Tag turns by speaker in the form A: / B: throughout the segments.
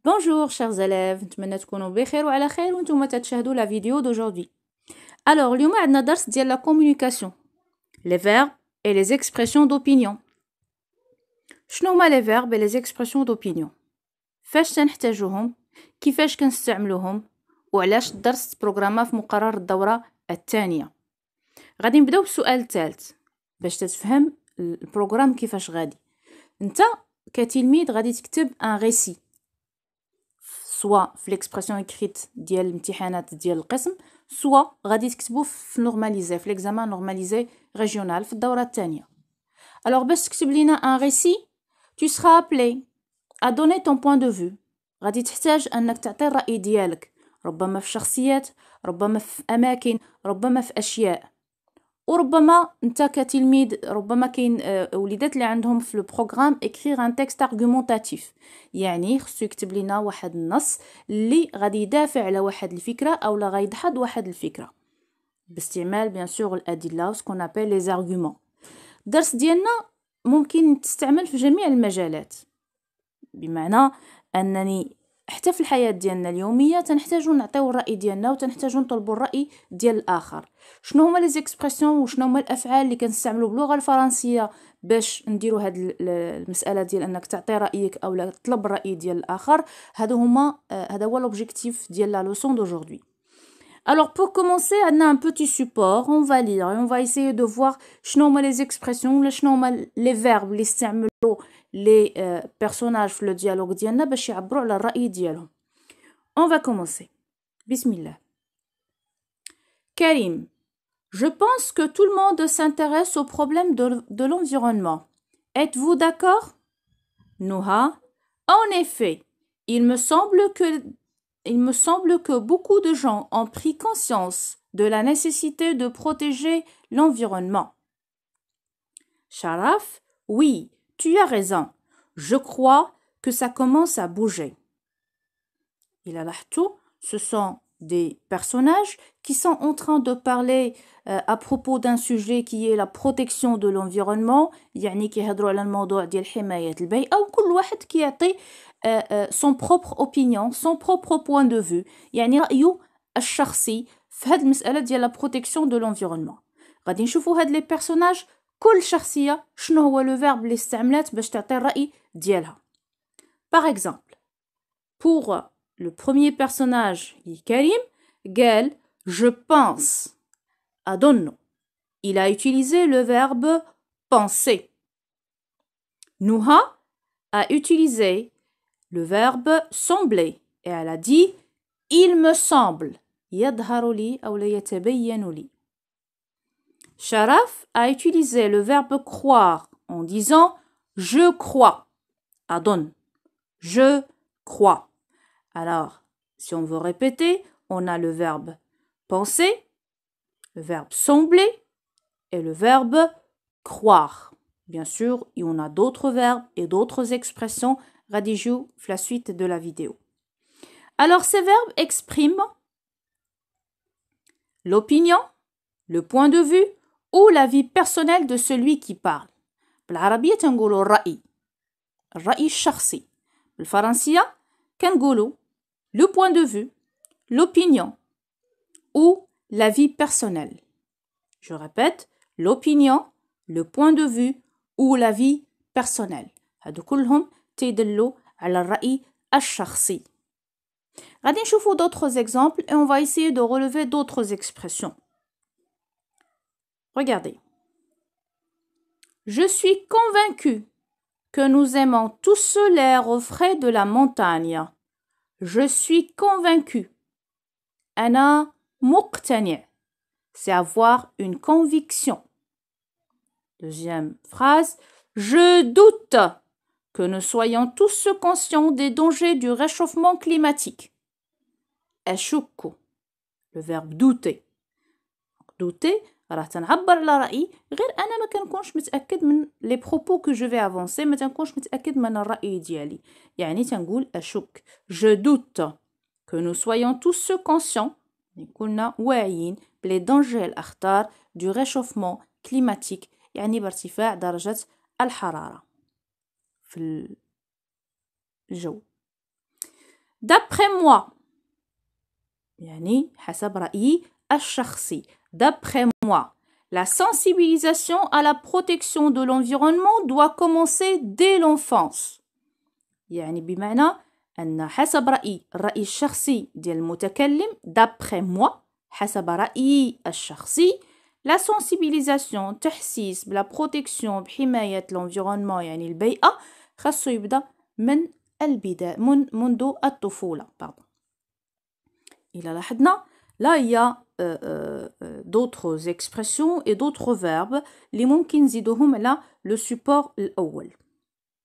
A: Bonjour chers élèves, نتمنى تكونوا بخير وعلى خير وانتم تشاهدوا la vidéo d'aujourd'hui. Alors, اليوم عندنا درس ديال la communication, les verbes et les expressions d'opinion. شنو هما les verbes et les expressions d'opinion؟ فاش تنحتاجوهم؟ كيفاش كنستعملوهم؟ وعلاش الدرس بروغراما في مقرر الدورة الثانية؟ غادي نبداو بالسؤال الثالث باش تتفهم البروغرام كيفاش غادي. انت كتلميذ غادي تكتب ان récit soit في l'expression écrite ديال الامتحانات ديال القسم soit غادي تكتبو في normalisé في l'examen normalisé régional في الدورة الثانية. Alors باش تكتب لينا un récit tu seras appelé à donner ton point de vue. غادي تحتاج انك تعطي الرأي ديالك ربما في شخصيات ربما في اماكن ربما في اشياء وربما انت كتلميذ ربما كاين وليدات اللي عندهم في البروغرام écrire un texte argumentatif يعني خصو يكتب لنا واحد النص اللي غادي يدافع على واحد الفكره او لا غيدحض واحد الفكره باستعمال بيان سور الادله سكون ابل لي زارغومون. الدرس ديالنا ممكن تستعمل في جميع المجالات بمعنى انني حتى في الحياه ديالنا اليوميه تنحتاجو نعطيو الراي ديالنا وتنحتاجو نطلبوا الراي ديال الاخر. شنو هما لي زيكسبرسيون وشنو هما الافعال اللي كنستعملوا باللغه الفرنسيه باش نديروا هاد المساله ديال انك تعطي رايك او لا تطلب الراي ديال الاخر؟ هذا هو لوبجيكتيف ديال لا لوسون دوجوردي. Alors pour commencer, on a un petit support, on va lire et on va essayer de voir شنو هما les expressions, شنو هما les verbes اللي استعملوا les personnages في le dialogue ديالنا باش يعبروا على الرأي ديالهم. On va commencer. Bismillah. Karim, je pense que tout le monde s'intéresse au problème de l'environnement. Êtes-vous d'accord? Nouha, en effet, il me semble que beaucoup de gens ont pris conscience de la nécessité de protéger l'environnement. Sharaf, oui, tu as raison. Je crois que ça commence à bouger. Il a l'ahtou, ce sont des personnages qui sont en train de parler à propos d'un sujet qui est la protection de l'environnement. يعني كيهضروا على الموضوع ديال حماية البيئة وكل واحد كيعطي son propre opinion, son propre point de vue. يعني رأيه الشخصي في هذه المسألة ديال la protection de l'environnement. غادي نشوفوا هاد لي بيرسوناج كل شخصية شنو هو لو فيرب اللي استعملات باش تعطي الرأي ديالها. Par exemple, pour le premier personnage, Karim, قال je pense. أظن. Il a utilisé le verbe penser. Nouha a utilisé le verbe sembler et elle a dit il me semble. يظهر لي أو لا يتبين لي. Sharaf a utilisé le verbe croire en disant je crois. أظن. Je crois. Alors, si on veut répéter, on a le verbe penser, le verbe sembler et le verbe croire. Bien sûr, il y en a d'autres verbes et d'autres expressions rédigées la suite de la vidéo. Alors, ces verbes expriment l'opinion, le point de vue ou la vie personnelle de celui qui parle. بالعربية تنقولوا الرأي الشخصي. بالفرنسية كنقولوا le point de vue, l'opinion ou la vie personnelle. Je répète, l'opinion, le point de vue ou la vie personnelle. هادو كلهم تيدلوا على الرأي الشخصي. غادي نشوفوا d'autres exemples et on va essayer de relever d'autres expressions. Regardez. Je suis convaincue que nous aimons tous l'air frais de la montagne. Je suis convaincue. أنا مقتنع. C'est avoir une conviction. Deuxième phrase. Je doute que nous soyons tous conscients des dangers du réchauffement climatique. أشك. Le verbe douter. Douter, راه تنعبر على رأيي غير أنا ما كنكونش متأكد من les propos que je vais avancer ما تنكونش متأكد من الرأي ديالي. يعني تنقول أشك. Je doute que nous soyons tous conscients كنا واعيين بلي دانجي الأخطار du réchauffement climatique يعني بارتفاع درجة الحرارة في الجو. d'après moi يعني حسب رأيي الشخصي d'après moi la sensibilisation à la protection de l'environnement doit commencer dès l'enfance يعني بمعنى أن حسب الرأي الشخصي ديال المتكلم d'après moi حسب رأيي الشخصي la sensibilisation تحسيس بلا protection بحماية l'environnement يعني البيئة خاصو يبدأ من البداية منذ الطفولة إلى لاحظنا là il y a d'autres expressions et d'autres verbes اللي ممكن نزيدوهم على le support الأول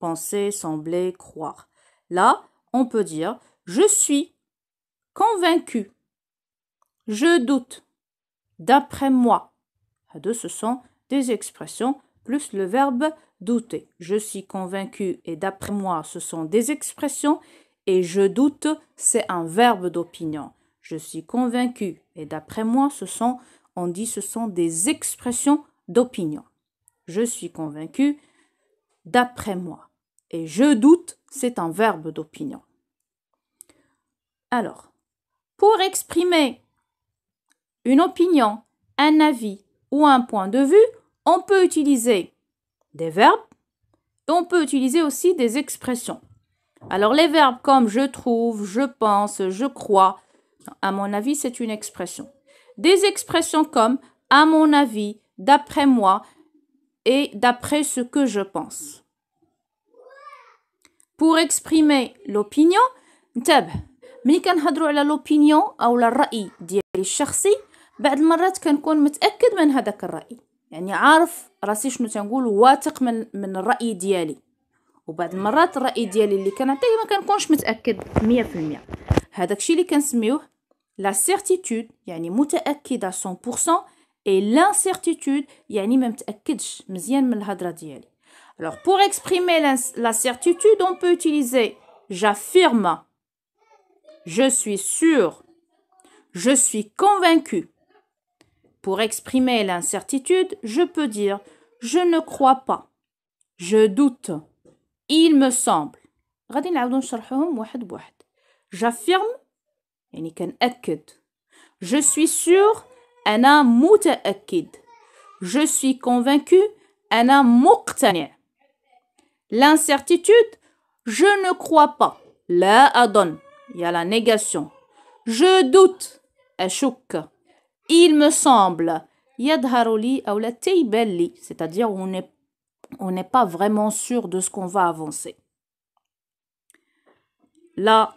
A: penser, sembler, croire. Là, on peut dire je suis convaincu. Je doute. D'après moi. Ce sont des expressions plus le verbe douter. Je suis convaincu et d'après moi, ce sont des expressions et je doute, c'est un verbe d'opinion. Je suis convaincu et d'après moi, ce sont des expressions d'opinion. Je suis convaincu d'après moi. Et je doute, c'est un verbe d'opinion. Alors, pour exprimer une opinion, un avis ou un point de vue, on peut utiliser des verbes et on peut utiliser aussi des expressions. Alors, les verbes comme je trouve, je pense, je crois, à mon avis, c'est une expression. Des expressions comme à mon avis, d'après moi et d'après ce que je pense. Pour exprimer l'opinion انتبه ملي كنهضروا على l'opinion او الرأي ديالي الشخصي بعض المرات كنكون متأكد من هذاك الرأي يعني عارف راسي شنو تنقول واثق من الرأي ديالي وبعض المرات الرأي ديالي اللي كنعطيه ما كنكونش متأكد 100% هذاك الشيء اللي كنسميوه la certitude يعني متأكد 100% et l'incertitude يعني ما متأكدش مزيان من الهضره ديالي. Alors, pour exprimer la certitude, on peut utiliser j'affirme, je suis sûr, je suis convaincu. Pour exprimer l'incertitude, je peux dire je ne crois pas, je doute, il me semble. غادي نعاودو نشرحوهم واحد بواحد. J'affirme يعني كنأكد. Je suis sûr أنا متأكد. Je suis convaincu أنا مقتنع. L'incertitude, je ne crois pas. لا أظن. Il y a la négation. Je doute. أشك. Il me semble. يظهر لي أو لا تيبان لي. C'est-à-dire on n'est pas vraiment sûr de ce qu'on va avancer. Là,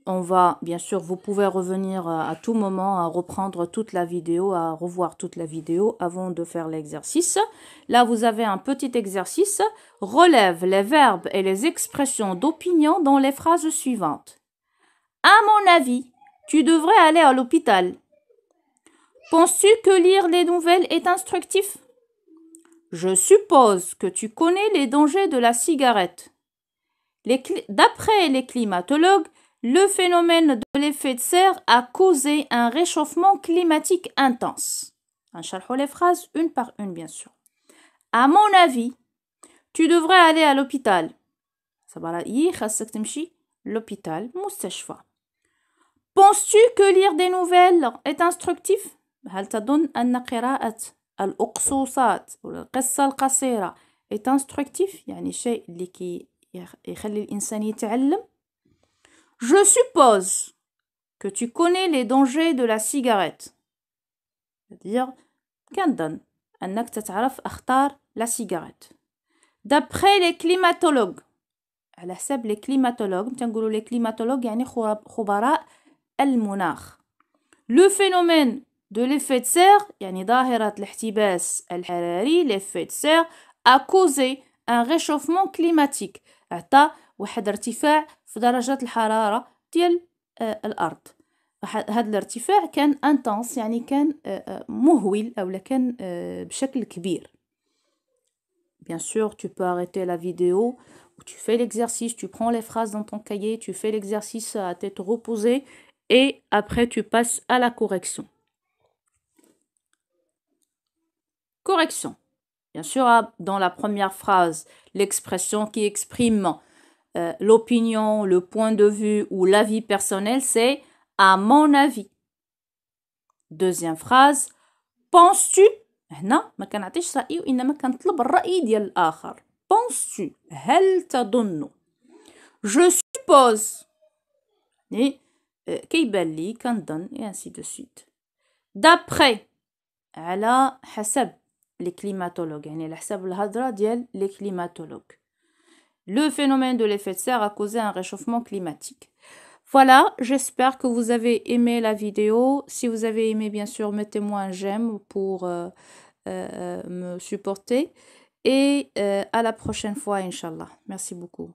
A: on va, bien sûr, vous pouvez revenir à tout moment, à reprendre toute la vidéo, à revoir toute la vidéo avant de faire l'exercice. Là, vous avez un petit exercice. Relève les verbes et les expressions d'opinion dans les phrases suivantes. À mon avis, tu devrais aller à l'hôpital. Penses-tu que lire les nouvelles est instructif? Je suppose que tu connais les dangers de la cigarette. D'après les climatologues, le phénomène de l'effet de serre a causé un réchauffement climatique intense. نشرحوا les phrases une par une, bien sûr. À mon avis, tu devrais aller à l'hôpital. خاصك تمشي l'hôpital, مستشفى. Penses-tu que lire des nouvelles est instructif? هل تظن أن قراءة الأقصوصات والقصة القصيرة est instructif؟ يعني شيء اللي يخلي الإنسان يتعلم. Je suppose que tu connais les dangers de la cigarette. C'est-à-dire, كنظن أنك تتعرف أخطار la cigarette. D'après les climatologues. على حسب les climatologues. تنقولوا les climatologues يعني خبراء المناخ. Le phénomène de l'effet de serre يعني ظاهرة الاحتباس الحراري l'effet de serre a causé un réchauffement climatique. أعطى واحد ارتفاع في درجة الحرارة ديال الأرض. هذا الارتفاع كان انتنس يعني كان مهول أو كان بشكل كبير. Bien sûr, tu peux arrêter la vidéo, tu fais l'exercice, tu prends les phrases dans ton cahier, tu fais l'exercice à tête reposée et après tu passes à la correction. Correction. Bien sûr, dans la première phrase, l'expression qui exprime l'opinion, le point de vue ou l'avis personnel, c'est à mon avis. Deuxième phrase, penses-tu هنا ما كنعطيش رأيي وإنما كنطلب الرأي ديال الآخر. Penses-tu هل تظن je suppose كيبان لي كنظن et ainsi de suite. D'après على حسب les climatologues يعني على حسب الهضرة ديال les climatologues. Le phénomène de l'effet de serre a causé un réchauffement climatique. Voilà, j'espère que vous avez aimé la vidéo. Si vous avez aimé, bien sûr, mettez-moi un j'aime pour me supporter. Et à la prochaine fois, Inch'Allah. Merci beaucoup.